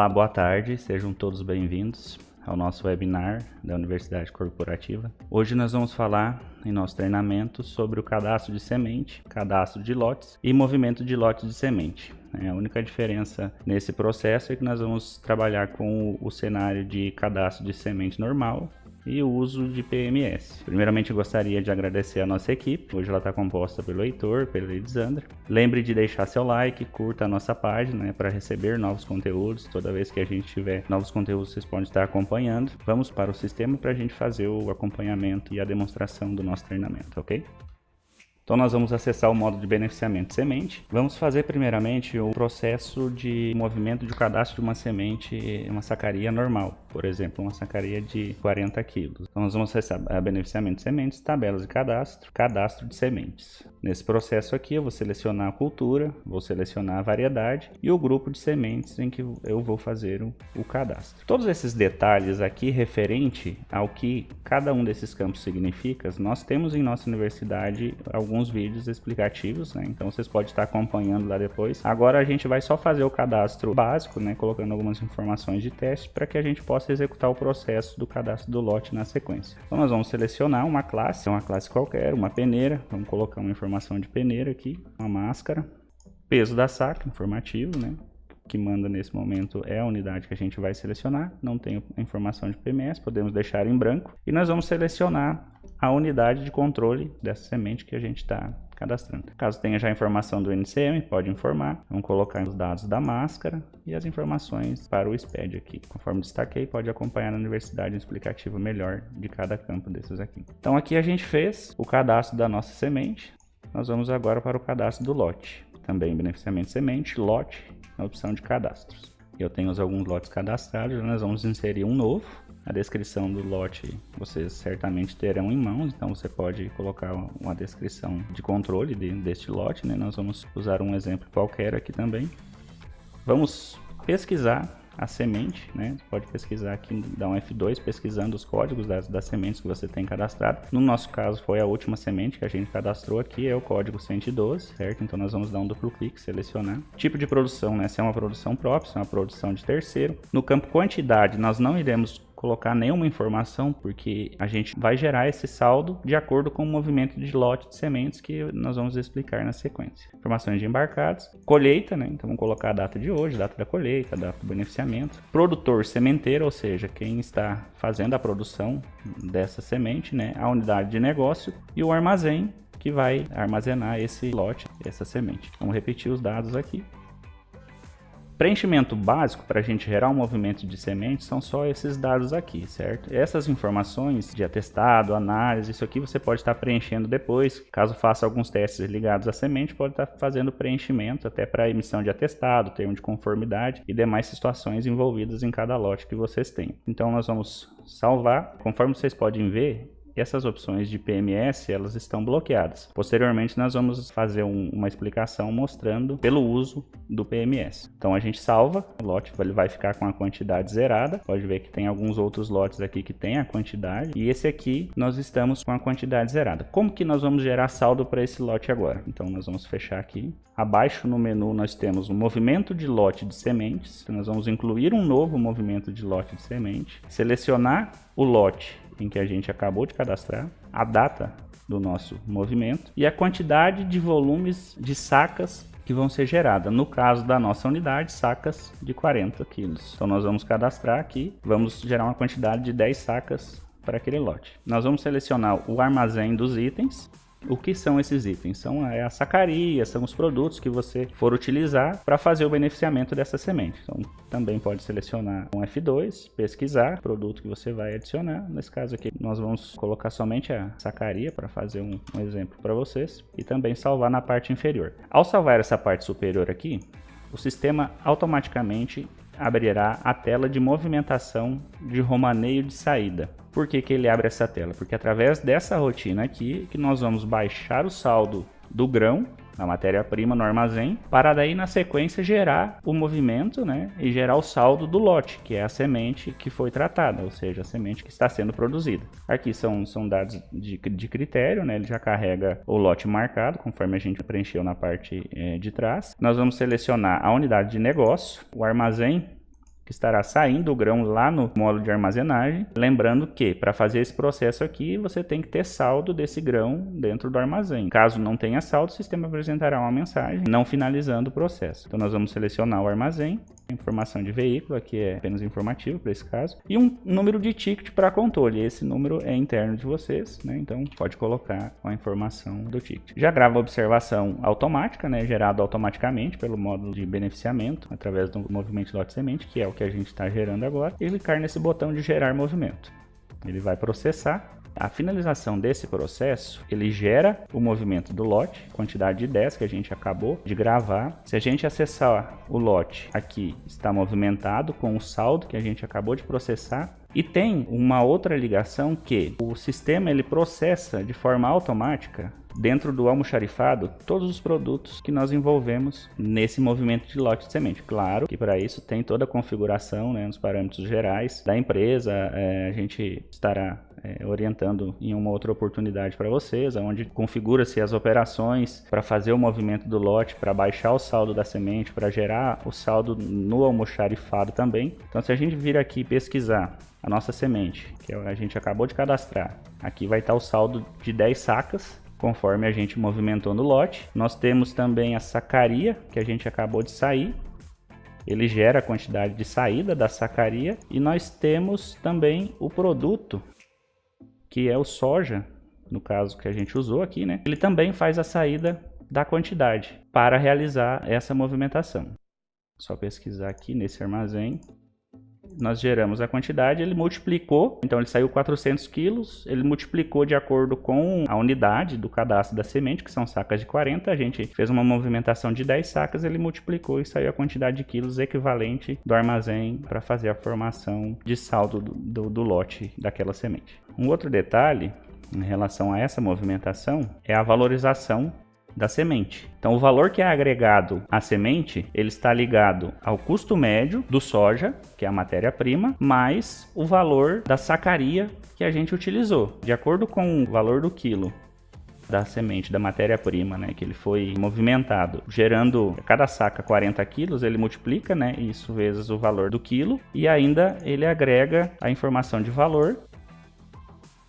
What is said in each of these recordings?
Olá, boa tarde, sejam todos bem-vindos ao nosso webinar da Universidade Corporativa. Hoje nós vamos falar em nosso treinamento sobre o cadastro de semente, cadastro de lotes e movimento de lotes de semente. A única diferença nesse processo é que nós vamos trabalhar com o cenário de cadastro de semente normal e o uso de PMS. Primeiramente, eu gostaria de agradecer a nossa equipe. Hoje ela está composta pelo Heitor, pelo Elisandra. Lembre de deixar seu like, curta a nossa página para receber novos conteúdos. Toda vez que a gente tiver novos conteúdos, vocês podem estar acompanhando. Vamos para o sistema para a gente fazer o acompanhamento e a demonstração do nosso treinamento, ok? Então nós vamos acessar o módulo de beneficiamento de semente. Vamos fazer primeiramente o processo de movimento de cadastro de uma semente, uma sacaria normal. Por exemplo, uma sacaria de 40 kg. Então nós vamos acessar a beneficiamento de sementes, tabelas de cadastro, cadastro de sementes. Nesse processo aqui eu vou selecionar a cultura, vou selecionar a variedade e o grupo de sementes em que eu vou fazer o cadastro. Todos esses detalhes aqui referente ao que cada um desses campos significa, nós temos em nossa universidade alguns vídeos explicativos, né? Então vocês podem estar acompanhando lá depois. Agora a gente vai só fazer o cadastro básico, né? Colocando algumas informações de teste para que a gente possa executar o processo do cadastro do lote na sequência. Então nós vamos selecionar uma classe qualquer, uma peneira. Vamos colocar uma informação de peneira aqui, uma máscara, peso da saca, informativo, né? Que manda nesse momento é a unidade que a gente vai selecionar. Não tem informação de PMS, podemos deixar em branco. E nós vamos selecionar a unidade de controle dessa semente que a gente está cadastrando. Caso tenha já a informação do NCM, pode informar. Vamos colocar os dados da máscara e as informações para o SPED aqui. Conforme destaquei, pode acompanhar na universidade um explicativo melhor de cada campo desses aqui. Então aqui a gente fez o cadastro da nossa semente. Nós vamos agora para o cadastro do lote. Também beneficiamento de semente, lote, na opção de cadastros. Eu tenho alguns lotes cadastrados, nós vamos inserir um novo. A descrição do lote vocês certamente terão em mãos, então você pode colocar uma descrição de controle deste lote, né? Nós vamos usar um exemplo qualquer aqui também. Vamos pesquisar a semente, né? Você pode pesquisar aqui, dar um F2 pesquisando os códigos das sementes que você tem cadastrado. No nosso caso foi a última semente que a gente cadastrou aqui, é o código 112, certo? Então nós vamos dar um duplo clique, selecionar. Tipo de produção, né? Se é uma produção própria, se é uma produção de terceiro. No campo quantidade, nós não iremos colocar nenhuma informação, porque a gente vai gerar esse saldo de acordo com o movimento de lote de sementes que nós vamos explicar na sequência. Informações de embarcados, colheita, né? Então vamos colocar a data de hoje, data da colheita, data do beneficiamento. Produtor sementeiro, ou seja, quem está fazendo a produção dessa semente, né? A unidade de negócio e o armazém que vai armazenar esse lote, essa semente. Vamos repetir os dados aqui. Preenchimento básico para a gente gerar um movimento de semente são só esses dados aqui, certo? Essas informações de atestado, análise, isso aqui você pode estar preenchendo depois. Caso faça alguns testes ligados à semente, pode estar fazendo preenchimento até para emissão de atestado, termo de conformidade e demais situações envolvidas em cada lote que vocês têm. Então nós vamos salvar. Conforme vocês podem ver, essas opções de PMS, elas estão bloqueadas. Posteriormente, nós vamos fazer uma explicação mostrando pelo uso do PMS. Então, a gente salva o lote, ele vai ficar com a quantidade zerada. Pode ver que tem alguns outros lotes aqui que tem a quantidade. E esse aqui, nós estamos com a quantidade zerada. Como que nós vamos gerar saldo para esse lote agora? Então, nós vamos fechar aqui. Abaixo no menu, nós temos o movimento de lote de sementes. Então, nós vamos incluir um novo movimento de lote de semente. Selecionar o lote em que a gente acabou de cadastrar, a data do nosso movimento e a quantidade de volumes de sacas que vão ser geradas. No caso da nossa unidade, sacas de 40 quilos. Então nós vamos cadastrar aqui, vamos gerar uma quantidade de 10 sacas para aquele lote. Nós vamos selecionar o armazém dos itens. O que são esses itens? São a sacaria, são os produtos que você for utilizar para fazer o beneficiamento dessa semente. Então, também pode selecionar um F2, pesquisar o produto que você vai adicionar. Nesse caso aqui, nós vamos colocar somente a sacaria para fazer um exemplo para vocês e também salvar na parte inferior. Ao salvar essa parte superior aqui, o sistema automaticamente abrirá a tela de movimentação de romaneio de saída. Por que ele abre essa tela? Porque através dessa rotina aqui que nós vamos baixar o saldo do grão, a matéria-prima no armazém, para daí na sequência gerar o movimento, né, e gerar o saldo do lote, que é a semente que foi tratada, ou seja, a semente que está sendo produzida. Aqui são dados de critério, né, ele já carrega o lote marcado, conforme a gente preencheu na parte de trás. Nós vamos selecionar a unidade de negócio, o armazém que estará saindo o grão lá no módulo de armazenagem. Lembrando que para fazer esse processo aqui, você tem que ter saldo desse grão dentro do armazém. Caso não tenha saldo, o sistema apresentará uma mensagem não finalizando o processo. Então nós vamos selecionar o armazém, informação de veículo, aqui é apenas informativo para esse caso, e um número de ticket para controle. Esse número é interno de vocês, né? Então pode colocar a informação do ticket. Já grava a observação automática, né? Gerado automaticamente pelo módulo de beneficiamento através do movimento de lote semente, que é o que a gente está gerando agora, e clicar nesse botão de gerar movimento. Ele vai processar. A finalização desse processo, ele gera o movimento do lote, quantidade de 10 que a gente acabou de gravar. Se a gente acessar o lote, aqui está movimentado com o saldo que a gente acabou de processar. E tem uma outra ligação que o sistema ele processa de forma automática dentro do almoxarifado todos os produtos que nós envolvemos nesse movimento de lote de semente. Claro que para isso tem toda a configuração, né, nos parâmetros gerais da empresa. A gente estará orientando em uma outra oportunidade para vocês, onde configura-se as operações para fazer o movimento do lote, para baixar o saldo da semente, para gerar o saldo no almoxarifado também. Então se a gente vir aqui pesquisar a nossa semente, que a gente acabou de cadastrar, aqui vai estar o saldo de 10 sacas, conforme a gente movimentou no lote. Nós temos também a sacaria, que a gente acabou de sair. Ele gera a quantidade de saída da sacaria. E nós temos também o produto, que é o soja, no caso que a gente usou aqui, né? Ele também faz a saída da quantidade para realizar essa movimentação. Só pesquisar aqui nesse armazém. Nós geramos a quantidade, ele multiplicou, então ele saiu 400 quilos, ele multiplicou de acordo com a unidade do cadastro da semente, que são sacas de 40, a gente fez uma movimentação de 10 sacas, ele multiplicou e saiu a quantidade de quilos equivalente do armazém para fazer a formação de saldo do lote daquela semente. Um outro detalhe em relação a essa movimentação é a valorização da semente. Então o valor que é agregado à semente, ele está ligado ao custo médio do soja, que é a matéria-prima, mais o valor da sacaria que a gente utilizou. De acordo com o valor do quilo da semente, da matéria-prima, né, que ele foi movimentado, gerando cada saca 40 quilos, ele multiplica, né, isso vezes o valor do quilo, e ainda ele agrega a informação de valor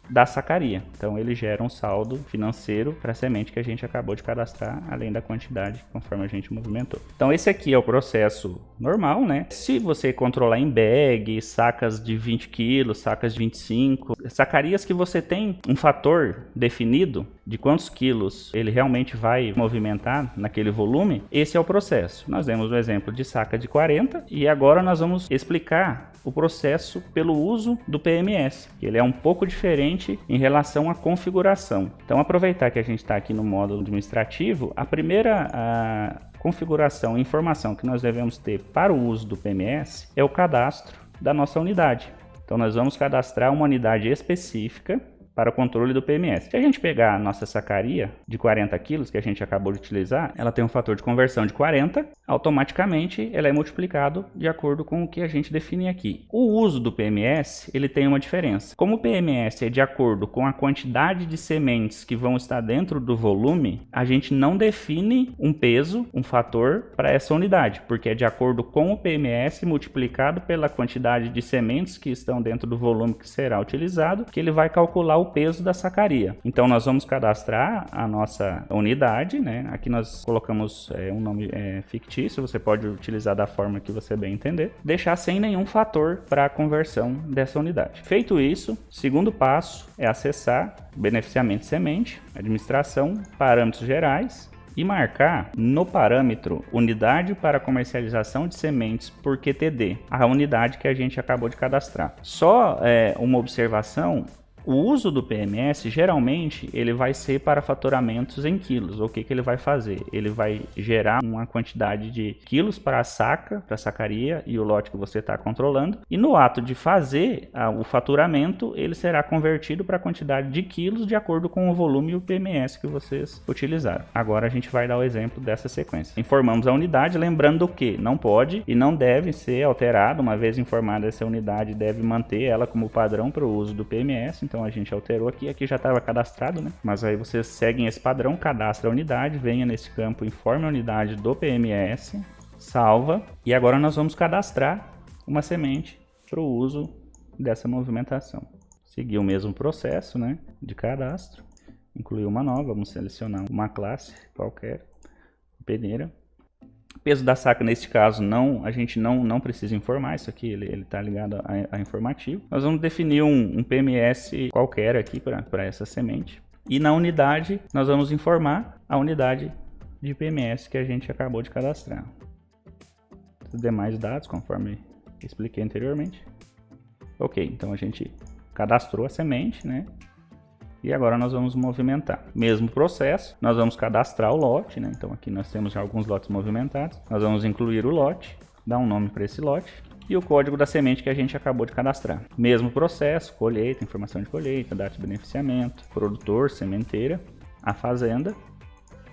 da sacaria. Então ele gera um saldo financeiro para a semente que a gente acabou de cadastrar, além da quantidade conforme a gente movimentou. Então esse aqui é o processo normal, né? Se você controlar em bag, sacas de 20 quilos, sacas de 25, sacarias que você tem um fator definido de quantos quilos ele realmente vai movimentar naquele volume, esse é o processo. Nós demos um exemplo de saca de 40 e agora nós vamos explicar o processo pelo uso do PMS, que ele é um pouco diferente em relação à configuração. Então aproveitar que a gente está aqui no módulo administrativo, a primeira configuração e informação que nós devemos ter para o uso do PMS é o cadastro da nossa unidade. Então nós vamos cadastrar uma unidade específica para o controle do PMS. Se a gente pegar a nossa sacaria de 40 quilos que a gente acabou de utilizar, ela tem um fator de conversão de 40, automaticamente ela é multiplicado de acordo com o que a gente define aqui. O uso do PMS, ele tem uma diferença. Como o PMS é de acordo com a quantidade de sementes que vão estar dentro do volume, a gente não define um peso, um fator para essa unidade, porque é de acordo com o PMS multiplicado pela quantidade de sementes que estão dentro do volume que será utilizado, que ele vai calcular o peso da sacaria. Então nós vamos cadastrar a nossa unidade, né? Aqui nós colocamos um nome fictício, você pode utilizar da forma que você bem entender, deixar sem nenhum fator para a conversão dessa unidade. Feito isso, segundo passo é acessar beneficiamento semente, administração, parâmetros gerais, e marcar no parâmetro unidade para comercialização de sementes por QTD, a unidade que a gente acabou de cadastrar. Só uma observação: o uso do PMS, geralmente, ele vai ser para faturamentos em quilos. O que ele vai fazer? Ele vai gerar uma quantidade de quilos para a saca, para a sacaria e o lote que você está controlando. E no ato de fazer o faturamento, ele será convertido para a quantidade de quilos de acordo com o volume e o PMS que vocês utilizaram. Agora a gente vai dar o exemplo dessa sequência. Informamos a unidade, lembrando que não pode e não deve ser alterado. Uma vez informada essa unidade, deve manter ela como padrão para o uso do PMS. Então a gente alterou aqui já estava cadastrado, né? Mas aí vocês seguem esse padrão, cadastra a unidade, venha nesse campo, informe a unidade do PMS, salva, e agora nós vamos cadastrar uma semente para o uso dessa movimentação. Seguir o mesmo processo, né, de cadastro, incluir uma nova, vamos selecionar uma classe qualquer, peneira. Peso da saca, neste caso, a gente não precisa informar, isso aqui ele está ligado a informativo. Nós vamos definir um PMS qualquer aqui para essa semente. E na unidade, nós vamos informar a unidade de PMS que a gente acabou de cadastrar. Os demais dados, conforme expliquei anteriormente. Ok, então a gente cadastrou a semente, né? E agora nós vamos movimentar. Mesmo processo, nós vamos cadastrar o lote, né? Então aqui nós temos já alguns lotes movimentados. Nós vamos incluir o lote, dar um nome para esse lote e o código da semente que a gente acabou de cadastrar. Mesmo processo, colheita, informação de colheita, data de beneficiamento, produtor, sementeira, a fazenda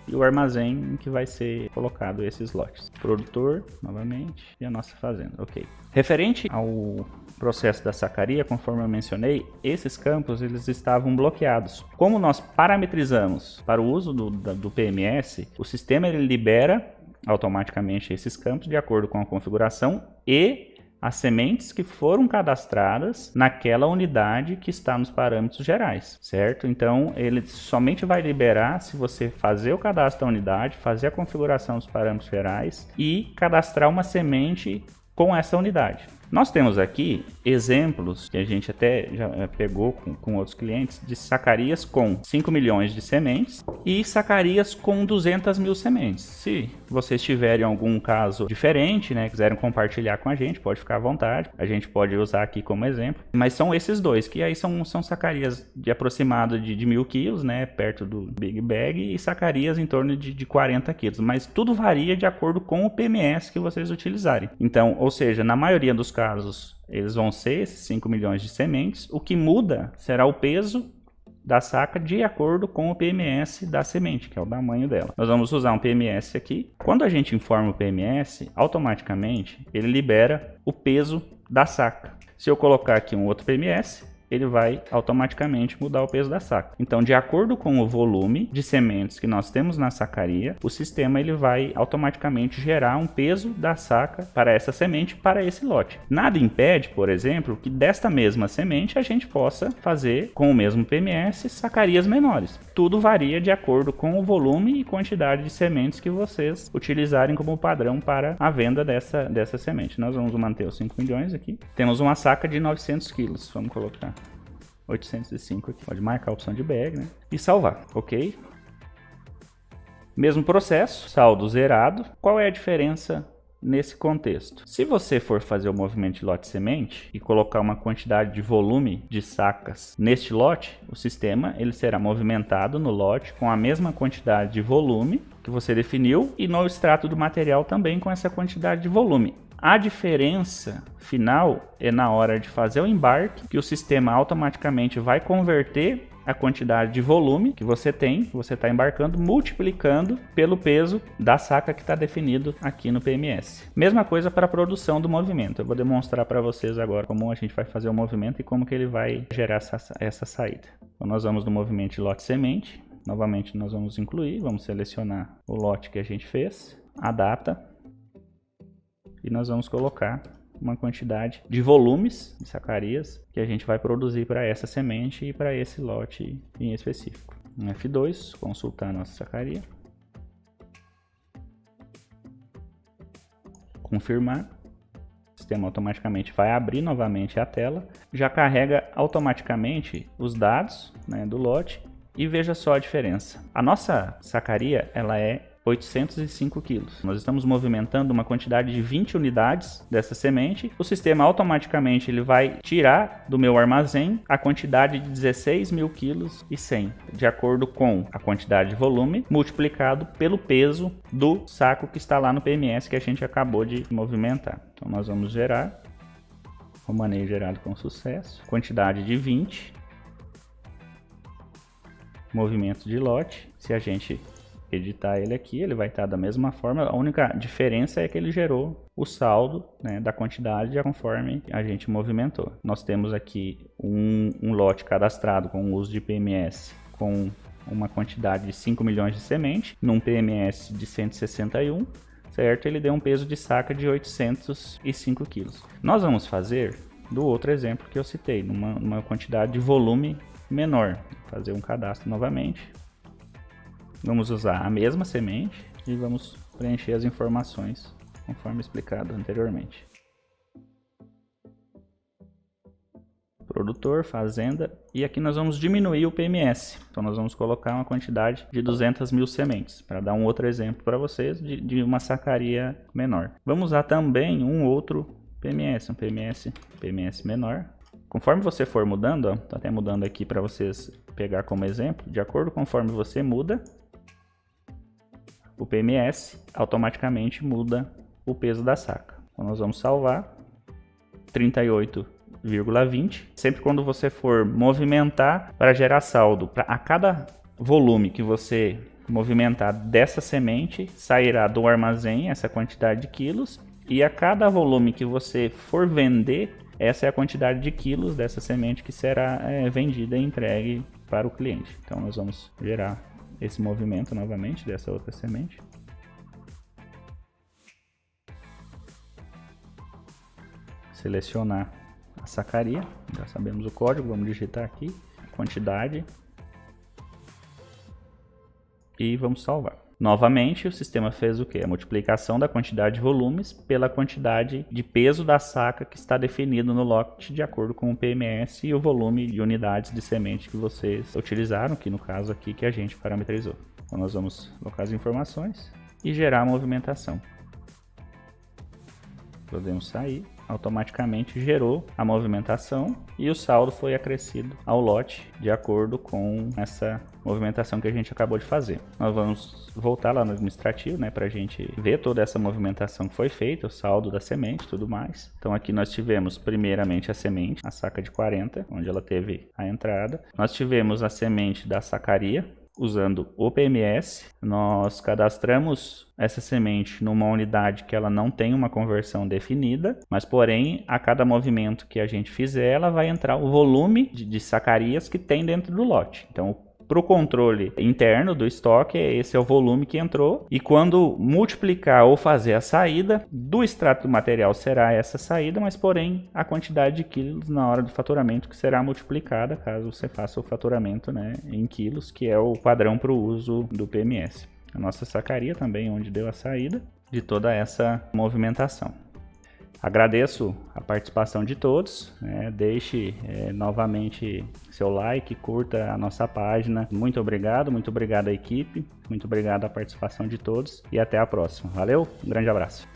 e o armazém em que vai ser colocado esses lotes. Produtor, novamente, e a nossa fazenda. Ok. Referente ao processo da sacaria, conforme eu mencionei, esses campos eles estavam bloqueados. Como nós parametrizamos para o uso do PMS, o sistema ele libera automaticamente esses campos de acordo com a configuração e as sementes que foram cadastradas naquela unidade que está nos parâmetros gerais, certo? Então, ele somente vai liberar se você fazer o cadastro da unidade, fazer a configuração dos parâmetros gerais e cadastrar uma semente com essa unidade. Nós temos aqui exemplos que a gente até já pegou com outros clientes de sacarias com 5 milhões de sementes e sacarias com 200 mil sementes. Se vocês tiverem algum caso diferente, né, quiserem compartilhar com a gente, pode ficar à vontade. A gente pode usar aqui como exemplo. Mas são esses dois, que aí são sacarias de aproximado de 1.000 quilos, né, perto do Big Bag, e sacarias em torno de 40 quilos. Mas tudo varia de acordo com o PMS que vocês utilizarem. Então, ou seja, na maioria dos casos, eles vão ser esses 5 milhões de sementes. O que muda será o peso da saca de acordo com o PMS da semente, que é o tamanho dela. Nós vamos usar um PMS aqui. Quando a gente informa o PMS, automaticamente ele libera o peso da saca. Se eu colocar aqui um outro PMS, ele vai automaticamente mudar o peso da saca. Então, de acordo com o volume de sementes que nós temos na sacaria, o sistema ele vai automaticamente gerar um peso da saca para essa semente, para esse lote. Nada impede, por exemplo, que desta mesma semente a gente possa fazer com o mesmo PMS sacarias menores. Tudo varia de acordo com o volume e quantidade de sementes que vocês utilizarem como padrão para a venda dessa semente. Nós vamos manter os 5 milhões aqui. Temos uma saca de 900 quilos. Vamos colocar 805 aqui. Pode marcar a opção de bag, né? E salvar, ok? Mesmo processo, saldo zerado. Qual é a diferença nesse contexto? Se você for fazer o movimento de lote semente e colocar uma quantidade de volume de sacas neste lote, o sistema ele será movimentado no lote com a mesma quantidade de volume que você definiu e no extrato do material também com essa quantidade de volume. A diferença final é na hora de fazer o embarque, que o sistema automaticamente vai converter a quantidade de volume que você tem, que você está embarcando, multiplicando pelo peso da saca que está definido aqui no PMS. Mesma coisa para a produção do movimento. Eu vou demonstrar para vocês agora como a gente vai fazer o movimento e como que ele vai gerar essa saída. Então nós vamos no movimento de lote semente. Novamente nós vamos incluir, vamos selecionar o lote que a gente fez, a data. E nós vamos colocar uma quantidade de volumes de sacarias que a gente vai produzir para essa semente e para esse lote em específico. No F2, consultar a nossa sacaria. Confirmar. O sistema automaticamente vai abrir novamente a tela. Já carrega automaticamente os dados, né, do lote. E veja só a diferença. A nossa sacaria ela é 805 quilos. Nós estamos movimentando uma quantidade de 20 unidades dessa semente. O sistema automaticamente ele vai tirar do meu armazém a quantidade de 16 mil quilos e 100, de acordo com a quantidade de volume multiplicado pelo peso do saco que está lá no PMS que a gente acabou de movimentar. Então nós vamos gerar, o manejo gerado com sucesso, quantidade de 20, movimento de lote. Se a gente editar ele aqui, ele vai estar da mesma forma. A única diferença é que ele gerou o saldo, né, da quantidade conforme a gente movimentou. Nós temos aqui um lote cadastrado com o uso de PMS com uma quantidade de 5 milhões de semente, num PMS de 161, certo? Ele deu um peso de saca de 805 kg. Nós vamos fazer do outro exemplo que eu citei, numa quantidade de volume menor. Vou fazer um cadastro novamente. Vamos usar a mesma semente e vamos preencher as informações conforme explicado anteriormente. Produtor, fazenda, e aqui nós vamos diminuir o PMS. Então nós vamos colocar uma quantidade de 200 mil sementes, para dar um outro exemplo para vocês de uma sacaria menor. Vamos usar também um outro PMS, um PMS menor. Conforme você for mudando, ó, tô até mudando aqui para vocês pegar como exemplo, de acordo conforme você muda, o PMS automaticamente muda o peso da saca. Então nós vamos salvar 38,20. Sempre quando você for movimentar para gerar saldo, a cada volume que você movimentar dessa semente, sairá do armazém essa quantidade de quilos, e a cada volume que você for vender, essa é a quantidade de quilos dessa semente que será vendida e entregue para o cliente. Então nós vamos gerar esse movimento novamente dessa outra semente. Selecionar a sacaria, já sabemos o código, vamos digitar aqui, quantidade e vamos salvar. Novamente o sistema fez o que? A multiplicação da quantidade de volumes pela quantidade de peso da saca que está definido no lote de acordo com o PMS e o volume de unidades de semente que vocês utilizaram, que no caso aqui que a gente parametrizou. Então nós vamos colocar as informações e gerar a movimentação. Podemos sair. Automaticamente gerou a movimentação e o saldo foi acrescido ao lote de acordo com essa movimentação que a gente acabou de fazer. Nós vamos voltar lá no administrativo, né, para a gente ver toda essa movimentação que foi feita, o saldo da semente e tudo mais. Então aqui nós tivemos primeiramente a semente, a saca de 40, onde ela teve a entrada. Nós tivemos a semente da sacaria, usando o PMS, nós cadastramos essa semente numa unidade que ela não tem uma conversão definida, mas porém a cada movimento que a gente fizer, ela vai entrar o volume de sacarias que tem dentro do lote. Então para o controle interno do estoque, esse é o volume que entrou, e quando multiplicar ou fazer a saída, do extrato do material será essa saída, mas porém a quantidade de quilos na hora do faturamento que será multiplicada, caso você faça o faturamento, né, em quilos, que é o padrão para o uso do PMS. A nossa sacaria também, onde deu a saída de toda essa movimentação. Agradeço a participação de todos, deixe novamente seu like, curta a nossa página. Muito obrigado à equipe, muito obrigado à participação de todos e até a próxima. Valeu, um grande abraço.